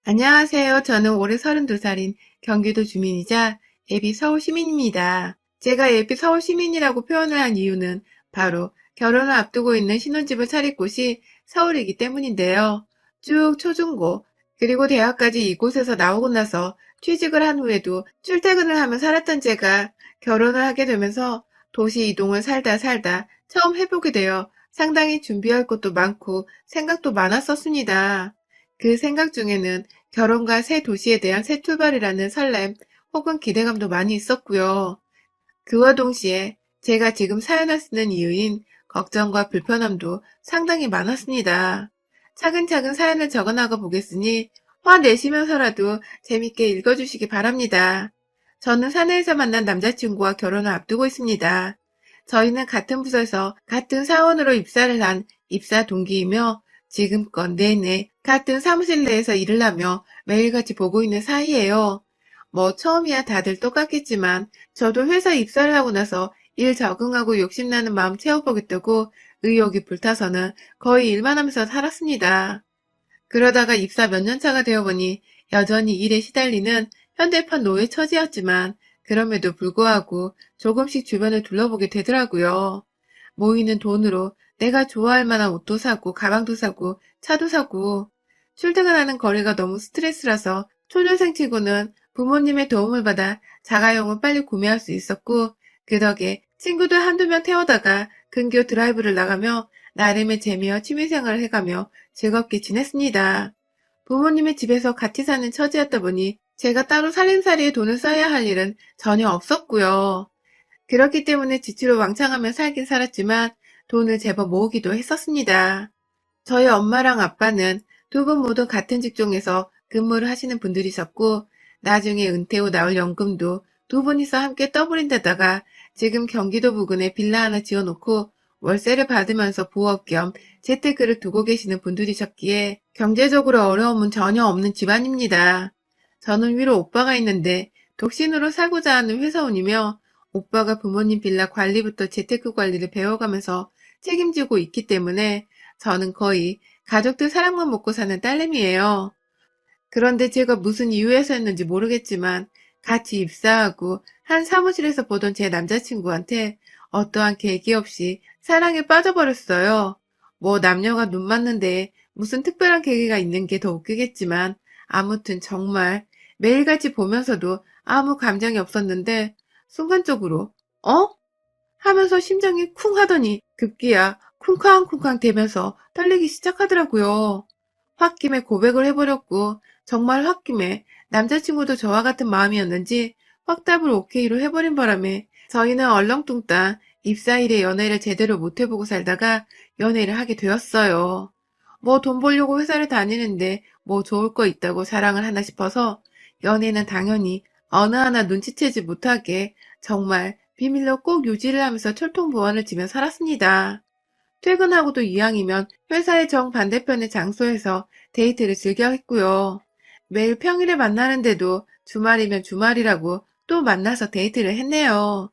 안녕하세요. 저는 올해 32살인 경기도 주민이자 예비 서울 시민입니다. 제가 예비 서울 시민이라고 표현을 한 이유는 바로 결혼을 앞두고 있는 신혼집을 차릴 곳이 서울이기 때문인데요. 쭉 초중고 그리고 대학까지 이곳에서 나오고 나서 취직을 한 후에도 출퇴근을 하며 살았던 제가 결혼을 하게 되면서 도시 이동을 살다 처음 해보게 되어 상당히 준비할 것도 많고 생각도 많았었습니다. 그 생각 중에는 결혼과 새 도시에 대한 새 출발이라는 설렘 혹은 기대감도 많이 있었고요. 그와 동시에 제가 지금 사연을 쓰는 이유인 걱정과 불편함도 상당히 많았습니다. 차근차근 사연을 적어나가 보겠으니 화내시면서라도 재밌게 읽어주시기 바랍니다. 저는 사내에서 만난 남자친구와 결혼을 앞두고 있습니다. 저희는 같은 부서에서 같은 사원으로 입사를 한 입사 동기이며 지금껏 내내 같은 사무실 내에서 일을 하며 매일같이 보고 있는 사이예요. 뭐 처음이야 다들 똑같겠지만 저도 회사 입사를 하고 나서 일 적응하고 욕심나는 마음 채워보겠다고 의욕이 불타서는 거의 일만 하면서 살았습니다. 그러다가 입사 몇 년 차가 되어보니 여전히 일에 시달리는 현대판 노예 처지였지만 그럼에도 불구하고 조금씩 주변을 둘러보게 되더라고요. 모이는 돈으로 내가 좋아할 만한 옷도 사고 가방도 사고 차도 사고 출퇴근하는 거리가 너무 스트레스라서 초년생 치고는 부모님의 도움을 받아 자가용은 빨리 구매할 수 있었고 그 덕에 친구들 한두 명 태워다가 근교 드라이브를 나가며 나름의 재미와 취미생활을 해가며 즐겁게 지냈습니다. 부모님의 집에서 같이 사는 처지였다 보니 제가 따로 살림살이에 돈을 써야 할 일은 전혀 없었고요. 그렇기 때문에 지치로 왕창하며 살긴 살았지만 돈을 제법 모으기도 했었습니다. 저희 엄마랑 아빠는 두 분 모두 같은 직종에서 근무를 하시는 분들이셨고 나중에 은퇴 후 나올 연금도 두 분이서 함께 떠버린 데다가 지금 경기도 부근에 빌라 하나 지어놓고 월세를 받으면서 부업 겸 재테크를 두고 계시는 분들이셨기에 경제적으로 어려움은 전혀 없는 집안입니다. 저는 위로 오빠가 있는데 독신으로 살고자 하는 회사원이며 오빠가 부모님 빌라 관리부터 재테크 관리를 배워가면서 책임지고 있기 때문에 저는 거의 가족들 사랑만 먹고 사는 딸내미예요. 그런데 제가 무슨 이유에서였는지 모르겠지만 같이 입사하고 한 사무실에서 보던 제 남자친구한테 어떠한 계기 없이 사랑에 빠져버렸어요. 뭐 남녀가 눈 맞는데 무슨 특별한 계기가 있는 게 더 웃기겠지만 아무튼 정말 매일같이 보면서도 아무 감정이 없었는데 순간적으로 어? 하면서 심장이 쿵 하더니 급기야 쿵쾅쿵쾅 대면서 떨리기 시작하더라고요. 홧김에 고백을 해버렸고 정말 홧김에 남자친구도 저와 같은 마음이었는지 확답을 오케이로 해버린 바람에 저희는 얼렁뚱땅 입사일에 연애를 제대로 못해보고 살다가 연애를 하게 되었어요. 뭐 돈 벌려고 회사를 다니는데 뭐 좋을 거 있다고 사랑을 하나 싶어서 연애는 당연히 어느 하나 눈치채지 못하게 정말 비밀로 꼭 유지를 하면서 철통보안을 지며 살았습니다. 퇴근하고도 이왕이면 회사의 정반대편의 장소에서 데이트를 즐겨 했고요. 매일 평일에 만나는데도 주말이면 주말이라고 또 만나서 데이트를 했네요.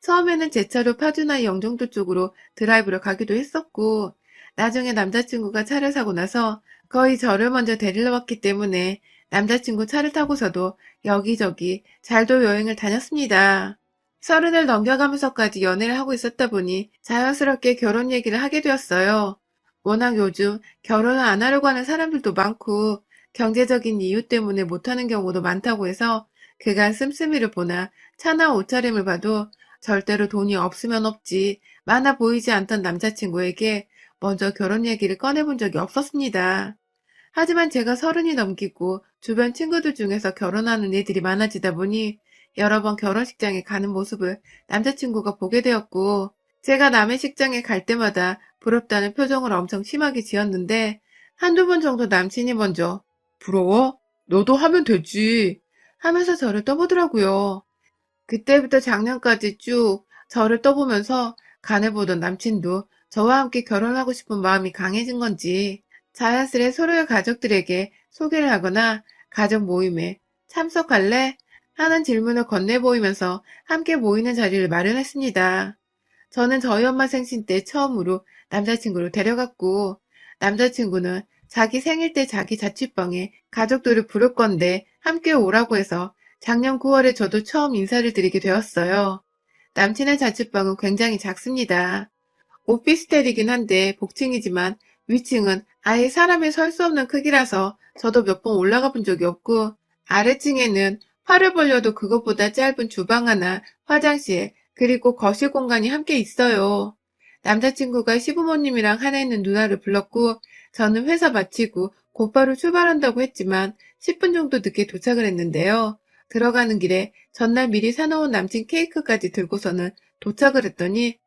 처음에는 제 차로 파주나 영종도 쪽으로 드라이브를 가기도 했었고, 나중에 남자친구가 차를 사고 나서 거의 저를 먼저 데리러 왔기 때문에 남자친구 차를 타고서도 여기저기 잘도 여행을 다녔습니다. 30을 넘겨가면서까지 연애를 하고 있었다 보니 자연스럽게 결혼 얘기를 하게 되었어요. 워낙 요즘 결혼을 안 하려고 하는 사람들도 많고 경제적인 이유 때문에 못하는 경우도 많다고 해서 그간 씀씀이를 보나 차나 옷차림을 봐도 절대로 돈이 없으면 없지 많아 보이지 않던 남자친구에게 먼저 결혼 얘기를 꺼내본 적이 없었습니다. 하지만 제가 30이 넘기고 주변 친구들 중에서 결혼하는 애들이 많아지다 보니 여러 번 결혼식장에 가는 모습을 남자친구가 보게 되었고 제가 남의 식장에 갈 때마다 부럽다는 표정을 엄청 심하게 지었는데 한두 번 정도 남친이 먼저 부러워? 너도 하면 되지 하면서 저를 떠보더라고요. 그때부터 작년까지 쭉 저를 떠보면서 간해보던 남친도 저와 함께 결혼하고 싶은 마음이 강해진 건지 자연스레 서로의 가족들에게 소개를 하거나 가족 모임에 참석할래? 하는 질문을 건네보이면서 함께 모이는 자리를 마련했습니다. 저는 저희 엄마 생신 때 처음으로 남자친구를 데려갔고 남자친구는 자기 생일 때 자기 자취방에 가족들을 부를 건데 함께 오라고 해서 작년 9월에 저도 처음 인사를 드리게 되었어요. 남친의 자취방은 굉장히 작습니다. 오피스텔이긴 한데 복층이지만 위층은 아예 사람이 설 수 없는 크기라서 저도 몇 번 올라가 본 적이 없고 아래층에는 팔을 벌려도 그것보다 짧은 주방 하나, 화장실, 그리고 거실 공간이 함께 있어요. 남자친구가 시부모님이랑 하나 있는 누나를 불렀고 저는 회사 마치고 곧바로 출발한다고 했지만 10분 정도 늦게 도착을 했는데요. 들어가는 길에 전날 미리 사놓은 남친 케이크까지 들고서는 도착을 했더니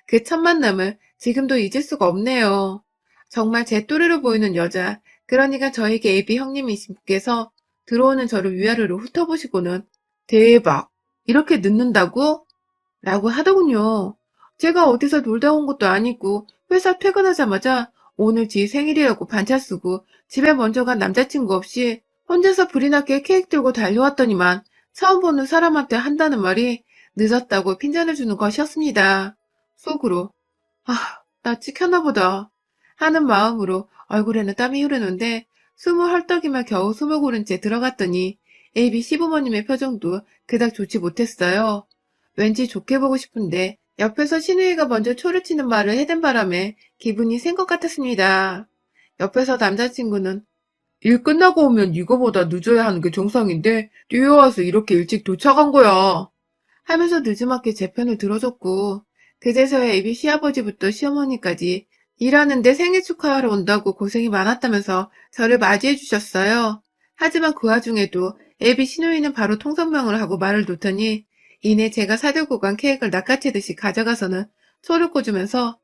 그 첫 만남을 지금도 잊을 수가 없네요. 정말 제 또래로 보이는 여자, 그러니까 저에게 애비 형님이신께서 들어오는 저를 위아래로 훑어보시고는 대박! 이렇게 늦는다고? 라고 하더군요. 제가 어디서 놀다 온 것도 아니고 회사 퇴근하자마자 오늘 지 생일이라고 반차 쓰고 집에 먼저 간 남자친구 없이 혼자서 불이 나게 케이크 들고 달려왔더니만 처음 보는 사람한테 한다는 말이 늦었다고 핀잔을 주는 것이었습니다. 속으로 나 찍혔나 보다 하는 마음으로 얼굴에는 땀이 흐르는데 숨을 헐떡이며 겨우 숨을 고른 채 들어갔더니 AB 시부모님의 표정도 그닥 좋지 못했어요. 왠지 좋게 보고 싶은데 옆에서 신우이가 먼저 초를 치는 말을 해댄 바람에 기분이 센 것 같았습니다. 옆에서 남자친구는 일 끝나고 오면 이거보다 늦어야 하는 게 정상인데 뛰어와서 이렇게 일찍 도착한 거야 하면서 느지막이 제 편을 들어줬고 그제서야 애비 시아버지부터 시어머니까지 일하는데 생일 축하하러 온다고 고생이 많았다면서 저를 맞이해 주셨어요. 하지만 그 와중에도 애비 시누이는 바로 통성명을 하고 말을 놓더니 이내 제가 사들고 간 케이크를 낚아채듯이 가져가서는 소를 꽂으면서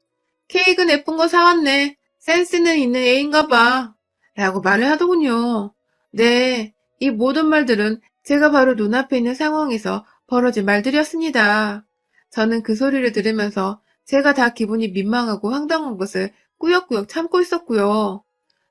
케이크는 예쁜 거 사왔네. 센스는 있는 애인가 봐. 라고 말을 하더군요. 네, 이 모든 말들은 제가 바로 눈앞에 있는 상황에서 벌어진 말들이었습니다. 저는 그 소리를 들으면서 제가 다 기분이 민망하고 황당한 것을 꾸역꾸역 참고 있었고요.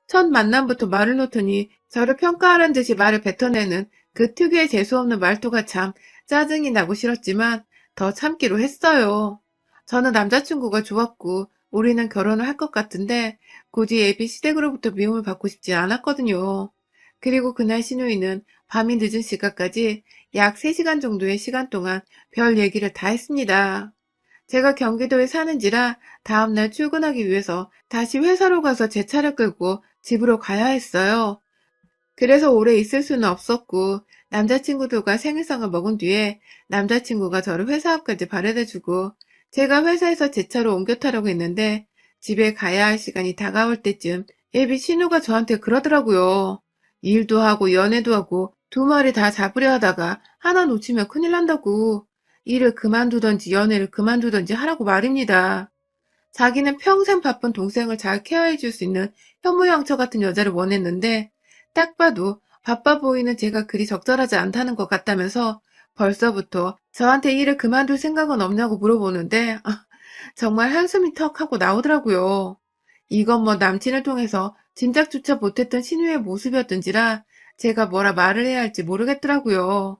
첫 만남부터 말을 놓더니 저를 평가하는 듯이 말을 뱉어내는 그 특유의 재수없는 말투가 참 짜증이 나고 싫었지만 더 참기로 했어요. 저는 남자친구가 좋았고 우리는 결혼을 할 것 같은데 굳이 애비 시댁으로부터 미움을 받고 싶지 않았거든요. 그리고 그날 신우이는 밤이 늦은 시간까지 약 3시간 정도의 시간 동안 별 얘기를 다 했습니다. 제가 경기도에 사는지라 다음날 출근하기 위해서 다시 회사로 가서 제 차를 끌고 집으로 가야 했어요. 그래서 오래 있을 수는 없었고 남자친구들과 생일상을 먹은 뒤에 남자친구가 저를 회사 앞까지 바래다주고 제가 회사에서 제 차로 옮겨 타려고 했는데 집에 가야 할 시간이 다가올 때쯤 예비 신우가 저한테 그러더라고요. 일도 하고 연애도 하고 두 마리 다 잡으려 하다가 하나 놓치면 큰일 난다고. 일을 그만두던지 연애를 그만두던지 하라고 말입니다. 자기는 평생 바쁜 동생을 잘 케어해 줄 수 있는 현모양처 같은 여자를 원했는데 딱 봐도 바빠 보이는 제가 그리 적절하지 않다는 것 같다면서 벌써부터 저한테 일을 그만둘 생각은 없냐고 물어보는데 정말 한숨이 턱 하고 나오더라고요. 이건 뭐 남친을 통해서 짐작조차 못했던 신우의 모습이었던지라 제가 뭐라 말을 해야 할지 모르겠더라고요.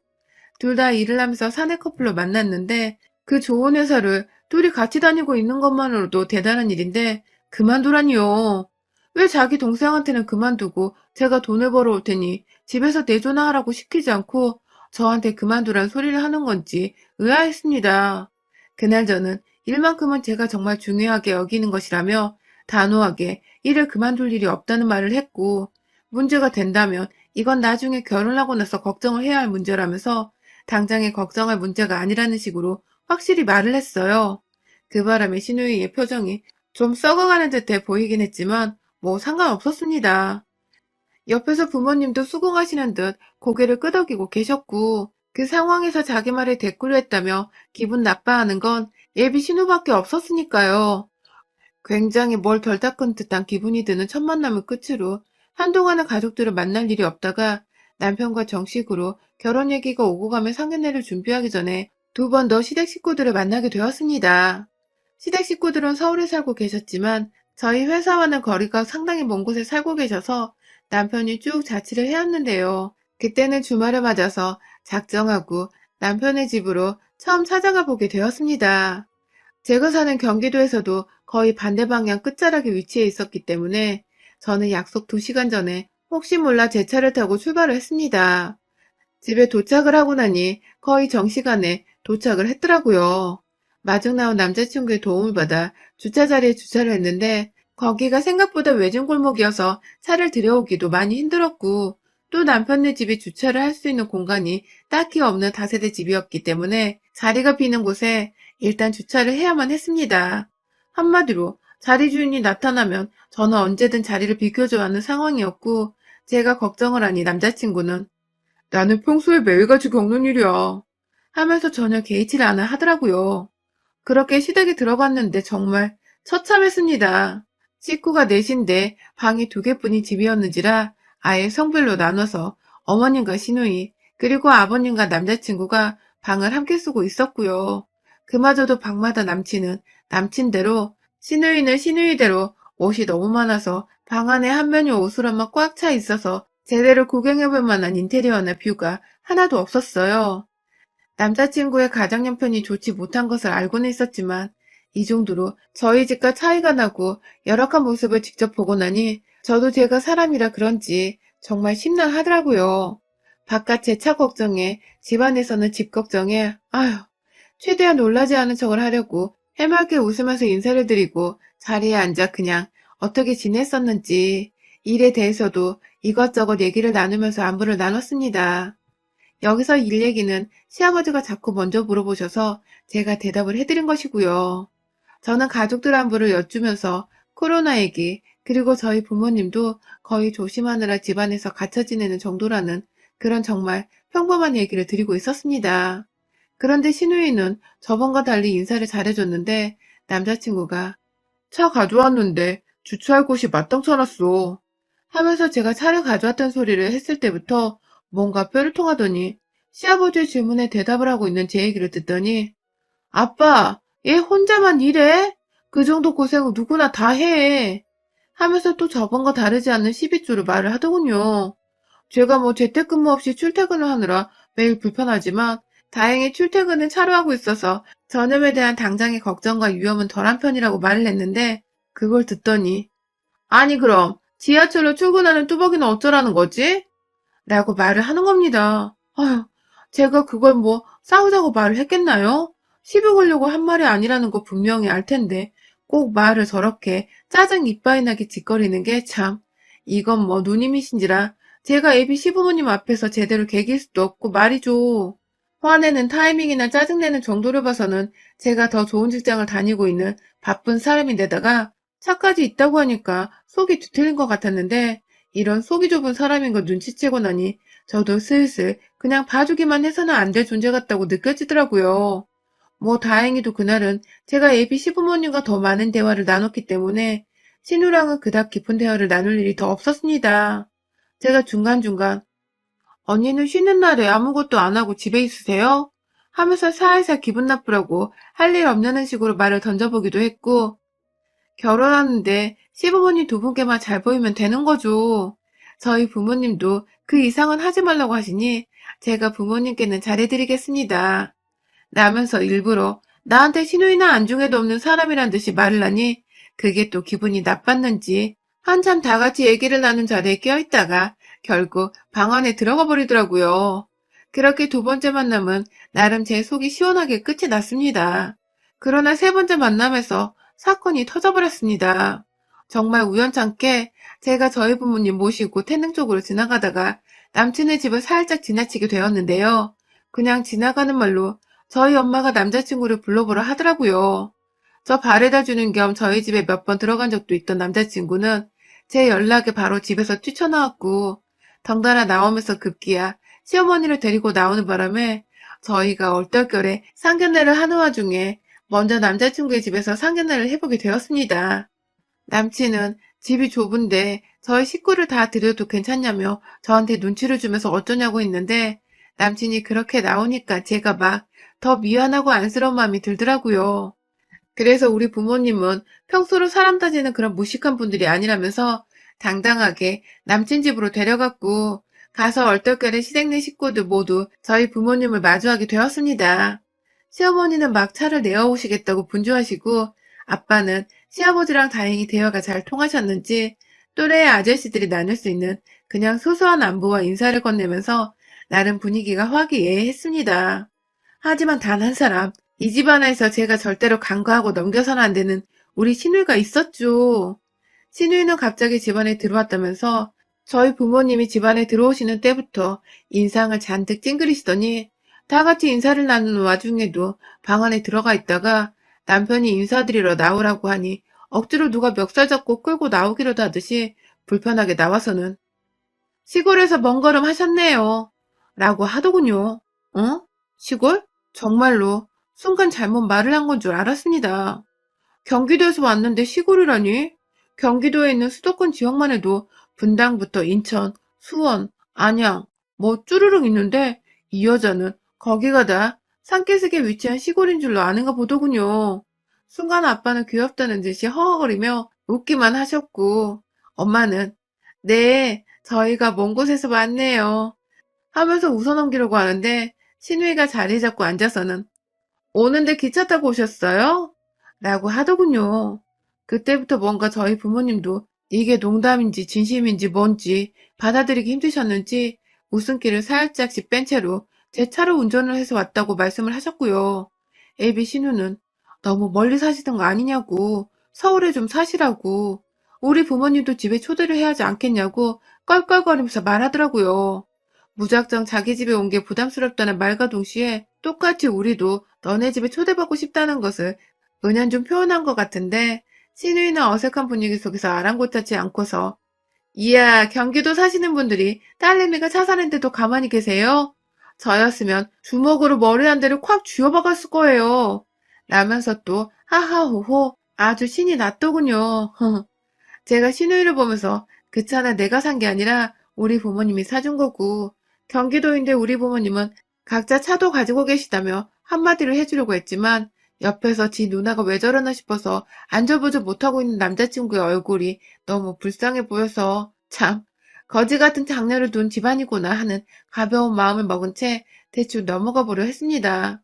둘 다 일을 하면서 사내 커플로 만났는데 그 좋은 회사를 둘이 같이 다니고 있는 것만으로도 대단한 일인데 그만두라니요. 왜 자기 동생한테는 그만두고 제가 돈을 벌어올 테니 집에서 내조나 하라고 시키지 않고 저한테 그만두란 소리를 하는 건지 의아했습니다. 그날 저는 일만큼은 제가 정말 중요하게 여기는 것이라며 단호하게 일을 그만둘 일이 없다는 말을 했고 문제가 된다면 이건 나중에 결혼하고 나서 걱정을 해야 할 문제라면서 당장에 걱정할 문제가 아니라는 식으로 확실히 말을 했어요. 그 바람에 신우이의 표정이 좀 썩어가는 듯해 보이긴 했지만 뭐 상관없었습니다. 옆에서 부모님도 수긍하시는 듯 고개를 끄덕이고 계셨고 그 상황에서 자기 말에 대꾸를 했다며 기분 나빠하는 건 예비 신우밖에 없었으니까요. 굉장히 뭘 덜 닦은 듯한 기분이 드는 첫 만남을 끝으로 한동안은 가족들을 만날 일이 없다가 남편과 정식으로 결혼 얘기가 오고 가며 상견례를 준비하기 전에 두 번 더 시댁 식구들을 만나게 되었습니다. 시댁 식구들은 서울에 살고 계셨지만 저희 회사와는 거리가 상당히 먼 곳에 살고 계셔서 남편이 쭉 자취를 해왔는데요. 그때는 주말을 맞아서 작정하고 남편의 집으로 처음 찾아가 보게 되었습니다. 제가 사는 경기도에서도 거의 반대 방향 끝자락에 위치해 있었기 때문에 저는 약속 2시간 전에 혹시 몰라 제 차를 타고 출발을 했습니다. 집에 도착을 하고 나니 거의 정시간에 도착을 했더라고요. 마중 나온 남자친구의 도움을 받아 주차 자리에 주차를 했는데 거기가 생각보다 외진 골목이어서 차를 들여오기도 많이 힘들었고 또 남편네 집이 주차를 할 수 있는 공간이 딱히 없는 다세대 집이었기 때문에 자리가 비는 곳에 일단 주차를 해야만 했습니다. 한마디로 자리 주인이 나타나면 저는 언제든 자리를 비켜줘야 하는 상황이었고 제가 걱정을 하니 남자친구는 나는 평소에 매일같이 겪는 일이야 하면서 전혀 개의치를 않아 하더라고요. 그렇게 시댁에 들어갔는데 정말 처참했습니다. 식구가 넷인데 방이 2개뿐인 집이었는지라 아예 성별로 나눠서 어머님과 시누이 그리고 아버님과 남자친구가 방을 함께 쓰고 있었고요. 그마저도 방마다 남친은 남친대로 시누이는 시누이대로 옷이 너무 많아서 방 안에 한 면이 옷으로만 꽉 차 있어서 제대로 구경해볼 만한 인테리어나 뷰가 하나도 없었어요. 남자친구의 가정 형편이 좋지 못한 것을 알고는 있었지만 이 정도로 저희 집과 차이가 나고 열악한 모습을 직접 보고 나니 저도 제가 사람이라 그런지 정말 심란하더라고요. 바깥 제 차 걱정에 집안에서는 집 걱정에 아휴 최대한 놀라지 않은 척을 하려고 해맑게 웃으면서 인사를 드리고 자리에 앉아 그냥 어떻게 지냈었는지 일에 대해서도 이것저것 얘기를 나누면서 안부를 나눴습니다. 여기서 일 얘기는 시아버지가 자꾸 먼저 물어보셔서 제가 대답을 해드린 것이고요. 저는 가족들 안부를 여쭈면서 코로나 얘기, 그리고 저희 부모님도 거의 조심하느라 집안에서 갇혀 지내는 정도라는 그런 정말 평범한 얘기를 드리고 있었습니다. 그런데 시누이는 저번과 달리 인사를 잘해줬는데 남자친구가 차 가져왔는데 주차할 곳이 마땅찮았어 하면서 제가 차를 가져왔던 소리를 했을 때부터 뭔가 뼈를 통하더니 시아버지의 질문에 대답을 하고 있는 제 얘기를 듣더니 아빠, 얘 혼자만 일해? 그 정도 고생은 누구나 다 해. 하면서 또 저번과 다르지 않는 12조로 말을 하더군요. 제가 뭐 재택근무 없이 출퇴근을 하느라 매일 불편하지만 다행히 출퇴근은 차로 하고 있어서 전염에 대한 당장의 걱정과 위험은 덜한 편이라고 말을 했는데 그걸 듣더니 아니 그럼 지하철로 출근하는 뚜벅이는 어쩌라는 거지? 라고 말을 하는 겁니다. 아휴, 제가 그걸 뭐 싸우자고 말을 했겠나요? 시비 걸려고 한 말이 아니라는 거 분명히 알 텐데 꼭 말을 저렇게 짜증 이빠이 나게 짓거리는 게 참, 이건 뭐 누님이신지라 제가 애비 시부모님 앞에서 제대로 개길 수도 없고 말이죠. 화내는 타이밍이나 짜증내는 정도를 봐서는 제가 더 좋은 직장을 다니고 있는 바쁜 사람인데다가 차까지 있다고 하니까 속이 뒤틀린 것 같았는데 이런 속이 좁은 사람인 걸 눈치채고 나니 저도 슬슬 그냥 봐주기만 해서는 안 될 존재 같다고 느껴지더라고요. 뭐 다행히도 그날은 제가 예비 시부모님과 더 많은 대화를 나눴기 때문에 신우랑은 그닥 깊은 대화를 나눌 일이 더 없었습니다. 제가 중간중간 언니는 쉬는 날에 아무것도 안 하고 집에 있으세요? 하면서 살살 기분 나쁘라고 할 일 없냐는 식으로 말을 던져보기도 했고 결혼하는데 시부모님 2분께만 잘 보이면 되는 거죠. 저희 부모님도 그 이상은 하지 말라고 하시니 제가 부모님께는 잘해드리겠습니다. 라면서 일부러 나한테 시누이나 안중에도 없는 사람이란 듯이 말을 하니 그게 또 기분이 나빴는지 한참 다 같이 얘기를 나눈 자리에 껴있다가 결국 방 안에 들어가 버리더라고요. 그렇게 2번째 만남은 나름 제 속이 시원하게 끝이 났습니다. 그러나 3번째 만남에서 사건이 터져버렸습니다. 정말 우연찮게 제가 저희 부모님 모시고 태릉 쪽으로 지나가다가 남친의 집을 살짝 지나치게 되었는데요. 그냥 지나가는 말로 저희 엄마가 남자친구를 불러보라 하더라고요. 저 바래다 주는 겸 저희 집에 몇 번 들어간 적도 있던 남자친구는 제 연락에 바로 집에서 뛰쳐나왔고 덩달아 나오면서 급기야 시어머니를 데리고 나오는 바람에 저희가 얼떨결에 상견례를 하는 와중에 먼저 남자친구의 집에서 상견례를 해보게 되었습니다. 남친은 집이 좁은데 저희 식구를 다 들여도 괜찮냐며 저한테 눈치를 주면서 어쩌냐고 했는데 남친이 그렇게 나오니까 제가 막 더 미안하고 안쓰러운 마음이 들더라고요. 그래서 우리 부모님은 평소로 사람 따지는 그런 무식한 분들이 아니라면서 당당하게 남친 집으로 데려갔고 가서 얼떨결에 시댁내 식구들 모두 저희 부모님을 마주하게 되었습니다. 시어머니는 막 차를 내어오시겠다고 분주하시고 아빠는 시아버지랑 다행히 대화가 잘 통하셨는지 또래의 아저씨들이 나눌 수 있는 그냥 소소한 안부와 인사를 건네면서 나름 분위기가 화기애애했습니다. 하지만 단 한 사람, 이 집안에서 제가 절대로 간과하고 넘겨서는 안 되는 우리 시누이가 있었죠. 시누이는 갑자기 집안에 들어왔다면서 저희 부모님이 집안에 들어오시는 때부터 인상을 잔뜩 찡그리시더니 다 같이 인사를 나누는 와중에도 방 안에 들어가 있다가 남편이 인사드리러 나오라고 하니 억지로 누가 멱살 잡고 끌고 나오기로도 하듯이 불편하게 나와서는 시골에서 먼 걸음 하셨네요. 라고 하더군요. 어? 시골? 정말로 순간 잘못 말을 한 건 줄 알았습니다. 경기도에서 왔는데 시골이라니? 경기도에 있는 수도권 지역만 해도 분당부터 인천, 수원, 안양, 뭐 쭈르륵 있는데 이 여자는 거기가 다 산기슭에 위치한 시골인 줄로 아는가 보더군요. 순간 아빠는 귀엽다는 듯이 허허거리며 웃기만 하셨고 엄마는 네, 저희가 먼 곳에서 왔네요 하면서 웃어넘기려고 하는데 신우이가 자리 잡고 앉아서는 오는데 기차 타고 오셨어요? 라고 하더군요. 그때부터 뭔가 저희 부모님도 이게 농담인지 진심인지 뭔지 받아들이기 힘드셨는지 웃음기를 살짝씩 뺀 채로 제 차로 운전을 해서 왔다고 말씀을 하셨고요. 애비 신우는 너무 멀리 사시던 거 아니냐고 서울에 좀 사시라고 우리 부모님도 집에 초대를 해야 하지 않겠냐고 껄껄거리면서 말하더라고요. 무작정 자기 집에 온 게 부담스럽다는 말과 동시에 똑같이 우리도 너네 집에 초대받고 싶다는 것을 은연중 표현한 것 같은데 시누이는 어색한 분위기 속에서 아랑곳하지 않고서 이야 경기도 사시는 분들이 딸내미가 차 사는데도 가만히 계세요? 저였으면 주먹으로 머리 한 대를 콱 쥐어박았을 거예요. 라면서 또 하하호호 아주 신이 났더군요. 제가 시누이를 보면서 그 차는 내가 산 게 아니라 우리 부모님이 사준 거고 경기도인데 우리 부모님은 각자 차도 가지고 계시다며 한마디를 해주려고 했지만 옆에서 지 누나가 왜 저러나 싶어서 안절부절 못하고 있는 남자친구의 얼굴이 너무 불쌍해 보여서 참 거지 같은 장녀를 둔 집안이구나 하는 가벼운 마음을 먹은 채 대충 넘어가 보려 했습니다.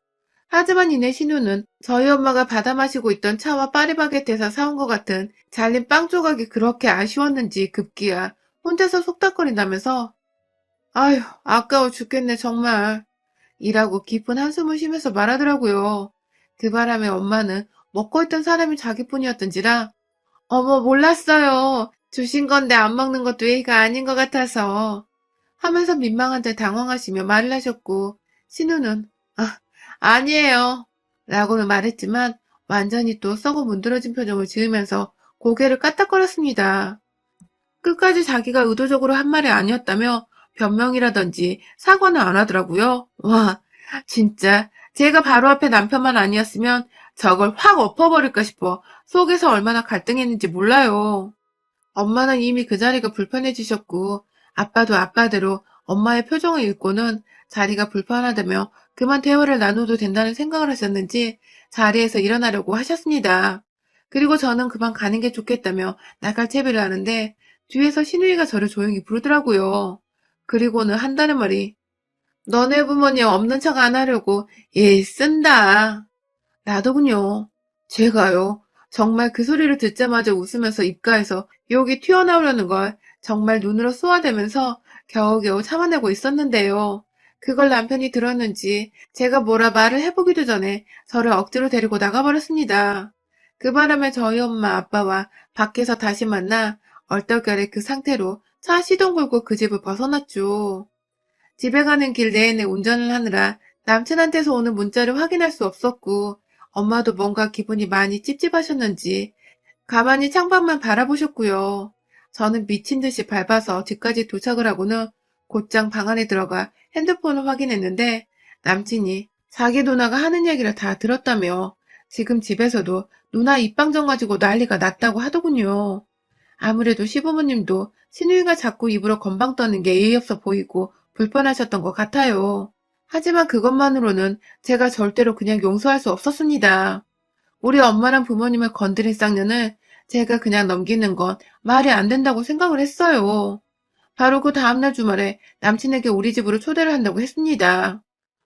하지만 이내 신우는 저희 엄마가 받아 마시고 있던 차와 파리바게트에서 사온 것 같은 잘린 빵 조각이 그렇게 아쉬웠는지 급기야 혼자서 속닥거린다면서 아휴 아까워 죽겠네 정말 이라고 깊은 한숨을 쉬면서 말하더라고요. 그 바람에 엄마는 먹고 있던 사람이 자기뿐이었던지라 어머 몰랐어요. 주신 건데 안 먹는 것도 예의가 아닌 것 같아서 하면서 민망한 듯 당황하시며 말을 하셨고 신우는 아 아니에요 라고는 말했지만 완전히 또 썩어 문드러진 표정을 지으면서 고개를 까딱거렸습니다. 끝까지 자기가 의도적으로 한 말이 아니었다며 변명이라든지 사과는 안 하더라고요. 와 진짜 제가 바로 앞에 남편만 아니었으면 저걸 확 엎어버릴까 싶어 속에서 얼마나 갈등했는지 몰라요. 엄마는 이미 그 자리가 불편해지셨고 아빠도 아빠대로 엄마의 표정을 읽고는 자리가 불편하다며 그만 대화를 나눠도 된다는 생각을 하셨는지 자리에서 일어나려고 하셨습니다. 그리고 저는 그만 가는 게 좋겠다며 나갈 채비를 하는데 뒤에서 신우이가 저를 조용히 부르더라고요. 그리고는 한다는 말이 너네 부모님 없는 척 안 하려고 애 쓴다. 나더군요. 제가요. 정말 그 소리를 듣자마자 웃으면서 입가에서 욕이 튀어나오려는 걸 정말 눈으로 쏘아대면서 겨우겨우 참아내고 있었는데요. 그걸 남편이 들었는지 제가 뭐라 말을 해보기도 전에 저를 억지로 데리고 나가버렸습니다. 그 바람에 저희 엄마 아빠와 밖에서 다시 만나 얼떨결에 그 상태로 차 시동 걸고 그 집을 벗어났죠. 집에 가는 길 내내 운전을 하느라 남친한테서 오는 문자를 확인할 수 없었고 엄마도 뭔가 기분이 많이 찝찝하셨는지 가만히 창밖만 바라보셨고요. 저는 미친 듯이 밟아서 집까지 도착을 하고는 곧장 방 안에 들어가 핸드폰을 확인했는데 남친이 자기 누나가 하는 얘기를 다 들었다며 지금 집에서도 누나 입방정 가지고 난리가 났다고 하더군요. 아무래도 시부모님도 시누이가 자꾸 입으로 건방 떠는 게 예의 없어 보이고 불편하셨던 것 같아요. 하지만 그것만으로는 제가 절대로 그냥 용서할 수 없었습니다. 우리 엄마랑 부모님을 건드린 쌍년을 제가 그냥 넘기는 건 말이 안 된다고 생각을 했어요. 바로 그 다음날 주말에 남친에게 우리 집으로 초대를 한다고 했습니다.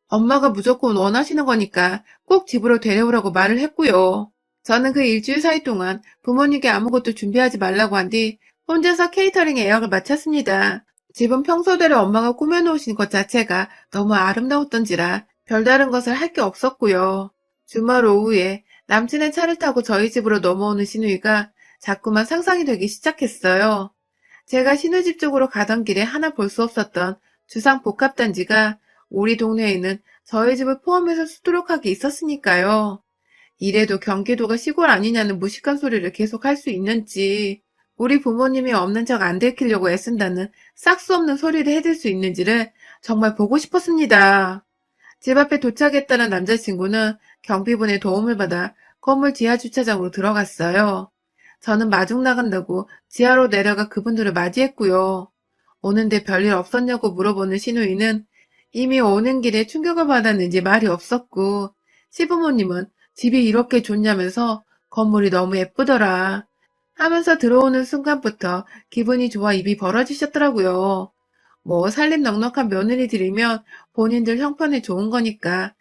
엄마가 무조건 원하시는 거니까 꼭 집으로 데려오라고 말을 했고요. 저는 그 일주일 사이 동안 부모님께 아무것도 준비하지 말라고 한 뒤 혼자서 케이터링 예약을 마쳤습니다. 집은 평소대로 엄마가 꾸며놓으신 것 자체가 너무 아름다웠던지라 별다른 것을 할 게 없었고요. 주말 오후에 남친의 차를 타고 저희 집으로 넘어오는 시누이가 자꾸만 상상이 되기 시작했어요. 제가 시누집 쪽으로 가던 길에 하나 볼 수 없었던 주상복합단지가 우리 동네에 있는 저희 집을 포함해서 수두룩하게 있었으니까요. 이래도 경기도가 시골 아니냐는 무식한 소리를 계속 할 수 있는지, 우리 부모님이 없는 척 안 들키려고 애쓴다는 싹 수 없는 소리를 해댈 수 있는지를 정말 보고 싶었습니다. 집 앞에 도착했다는 남자친구는 경비분의 도움을 받아 건물 지하 주차장으로 들어갔어요. 저는 마중 나간다고 지하로 내려가 그분들을 맞이했고요. 오는데 별일 없었냐고 물어보는 시누이는 이미 오는 길에 충격을 받았는지 말이 없었고, 시부모님은 집이 이렇게 좋냐면서 건물이 너무 예쁘더라 하면서 들어오는 순간부터 기분이 좋아 입이 벌어지셨더라고요. 뭐 살림 넉넉한 며느리들이면 본인들 형편에 좋은 거니까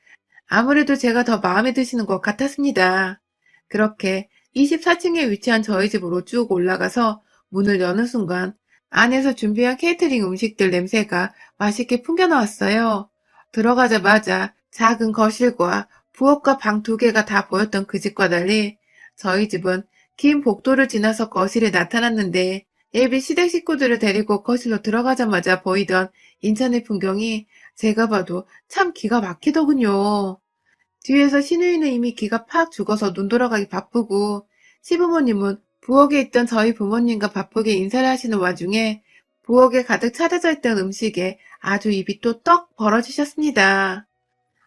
아무래도 제가 더 마음에 드시는 것 같았습니다. 그렇게 24층에 위치한 저희 집으로 쭉 올라가서 문을 여는 순간 안에서 준비한 케이터링 음식들 냄새가 맛있게 풍겨나왔어요. 들어가자마자 작은 거실과 부엌과 방 두 개가 다 보였던 그 집과 달리 저희 집은 긴 복도를 지나서 거실에 나타났는데 예비 시댁 식구들을 데리고 거실로 들어가자마자 보이던 인천의 풍경이 제가 봐도 참 기가 막히더군요. 뒤에서 시누이는 이미 기가 팍 죽어서 눈 돌아가기 바쁘고 시부모님은 부엌에 있던 저희 부모님과 바쁘게 인사를 하시는 와중에 부엌에 가득 차려져 있던 음식에 아주 입이 또 떡 벌어지셨습니다.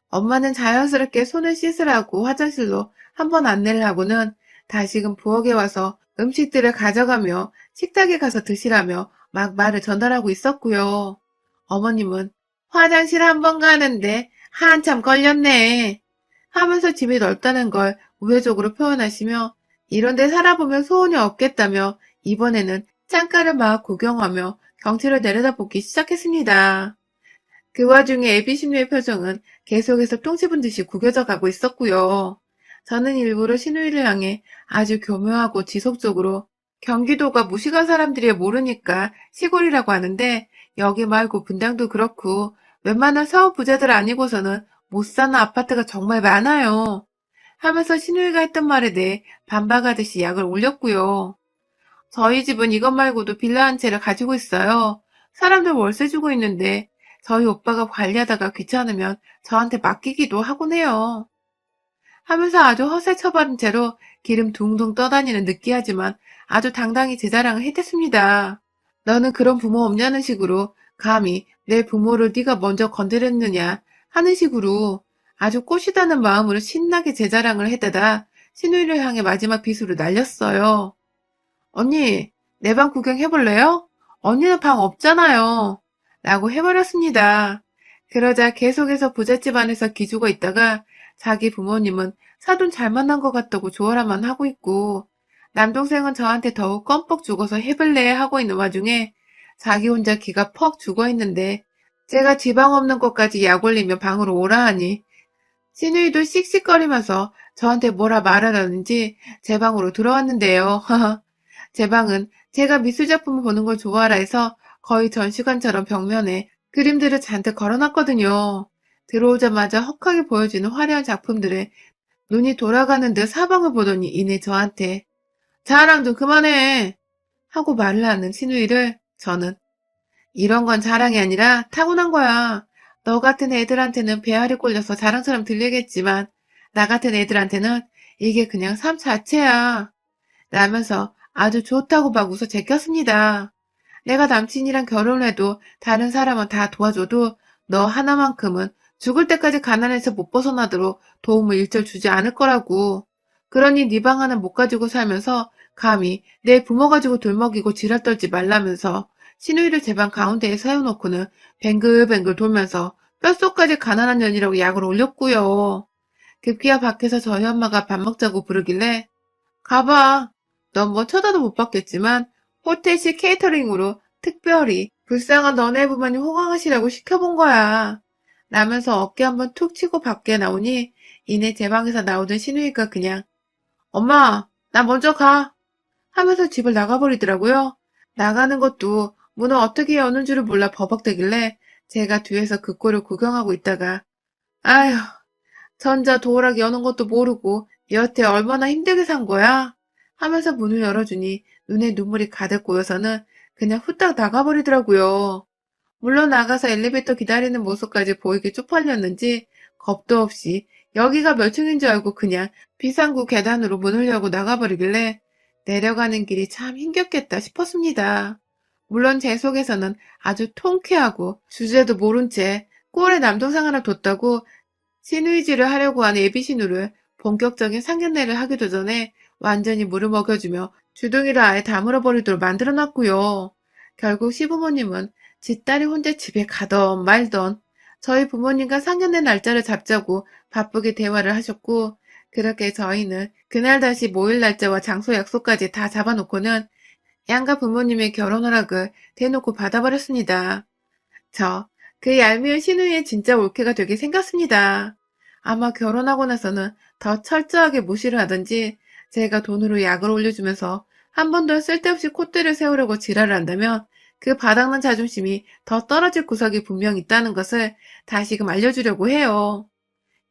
엄마는 자연스럽게 손을 씻으라고 화장실로 한번 안내를 하고는 다시금 부엌에 와서 음식들을 가져가며 식탁에 가서 드시라며 막 말을 전달하고 있었고요. 어머님은 화장실 한번 가는데 한참 걸렸네 하면서 집이 넓다는 걸 우회적으로 표현하시며 이런 데 살아보면 소원이 없겠다며 이번에는 창가를 막 구경하며 경치를 내려다보기 시작했습니다. 그 와중에 애비심류의 표정은 계속해서 똥 씹은 듯이 구겨져 가고 있었고요. 저는 일부러 시누이를 향해 아주 교묘하고 지속적으로 경기도가 무식한 사람들이 모르니까 시골이라고 하는데 여기 말고 분당도 그렇고 웬만한 사업 부자들 아니고서는 못 사는 아파트가 정말 많아요. 하면서 시누이가 했던 말에 대해 반박하듯이 약을 올렸고요. 저희 집은 이것 말고도 빌라 한 채를 가지고 있어요. 사람들 월세 주고 있는데 저희 오빠가 관리하다가 귀찮으면 저한테 맡기기도 하곤 해요. 하면서 아주 허세 처바른 채로 기름 둥둥 떠다니는 느끼하지만 아주 당당히 제 자랑을 해댔습니다. 너는 그런 부모 없냐는 식으로 감히 내 부모를 네가 먼저 건드렸느냐 하는 식으로 아주 꼬시다는 마음으로 신나게 제 자랑을 해대다 시누이를 향해 마지막 비수를 날렸어요. 언니, 내 방 구경해볼래요? 언니는 방 없잖아요. 라고 해버렸습니다. 그러자 계속해서 부잣집 안에서 기죽어 있다가 자기 부모님은 사돈 잘 만난 것 같다고 조언만 하고 있고 남동생은 저한테 더욱 껌뻑 죽어서 해볼래 하고 있는 와중에 자기 혼자 기가 퍽 죽어 있는데 제가 지방 없는 것까지 약 올리며 방으로 오라 하니 시누이도 씩씩거리면서 저한테 뭐라 말하라는지 제 방으로 들어왔는데요. 제 방은 제가 미술작품을 보는 걸 좋아하라 해서 거의 전시관처럼 벽면에 그림들을 잔뜩 걸어놨거든요. 들어오자마자 헉하게 보여지는 화려한 작품들에 눈이 돌아가는 듯 사방을 보더니 이내 저한테 자랑 좀 그만해 하고 말을 하는 시누이를 저는 이런 건 자랑이 아니라 타고난 거야. 너 같은 애들한테는 배알이 꼴려서 자랑처럼 들리겠지만 나 같은 애들한테는 이게 그냥 삶 자체야. 라면서 아주 좋다고 막 웃어 제꼈습니다. 내가 남친이랑 결혼해도 다른 사람은 다 도와줘도 너 하나만큼은 죽을 때까지 가난해서 못 벗어나도록 도움을 일절 주지 않을 거라고. 그러니 네 방 하나 못 가지고 살면서 감히 내 부모 가지고 돌먹이고 지랄 떨지 말라면서 시누이를 제 방 가운데에 세워놓고는 뱅글뱅글 돌면서 뼛속까지 가난한 년이라고 약을 올렸고요. 급기야 밖에서 저희 엄마가 밥 먹자고 부르길래 가봐. 넌 뭐 쳐다도 못 봤겠지만 호텔식 케이터링으로 특별히 불쌍한 너네 부모님 호강하시라고 시켜본 거야. 라면서 어깨 한번 툭 치고 밖에 나오니 이내 제 방에서 나오던 시누이가 그냥 엄마 나 먼저 가 하면서 집을 나가버리더라고요. 나가는 것도 문을 어떻게 여는 줄을 몰라 버벅대길래 제가 뒤에서 그 꼴을 구경하고 있다가 아휴, 전자 도어락 여는 것도 모르고 여태 얼마나 힘들게 산 거야? 하면서 문을 열어주니 눈에 눈물이 가득 고여서는 그냥 후딱 나가버리더라고요. 물론 나가서 엘리베이터 기다리는 모습까지 보이게 쪽팔렸는지 겁도 없이 여기가 몇 층인 줄 알고 그냥 비상구 계단으로 문을 열고 나가버리길래 내려가는 길이 참 힘겹겠다 싶었습니다. 물론 제 속에서는 아주 통쾌하고 주제도 모른 채 꼴에 남동생 하나 뒀다고 신의지를 하려고 하는 예비신우를 본격적인 상견례를 하기도 전에 완전히 물을 먹여주며 주둥이를 아예 다물어버리도록 만들어놨고요. 결국 시부모님은 지 딸이 혼자 집에 가던 말던 저희 부모님과 상견례 날짜를 잡자고 바쁘게 대화를 하셨고 그렇게 저희는 그날 다시 모일 날짜와 장소 약속까지 다 잡아놓고는 양가 부모님의 결혼 허락을 대놓고 받아버렸습니다. 그 얄미운 신우이의 진짜 올케가 되게 생겼습니다. 아마 결혼하고 나서는 더 철저하게 무시를 하든지 제가 돈으로 약을 올려주면서 한 번 더 쓸데없이 콧대를 세우려고 지랄을 한다면 그 바닥난 자존심이 더 떨어질 구석이 분명 있다는 것을 다시금 알려주려고 해요.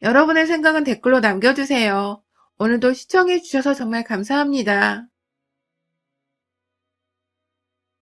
여러분의 생각은 댓글로 남겨주세요. 오늘도 시청해주셔서 정말 감사합니다.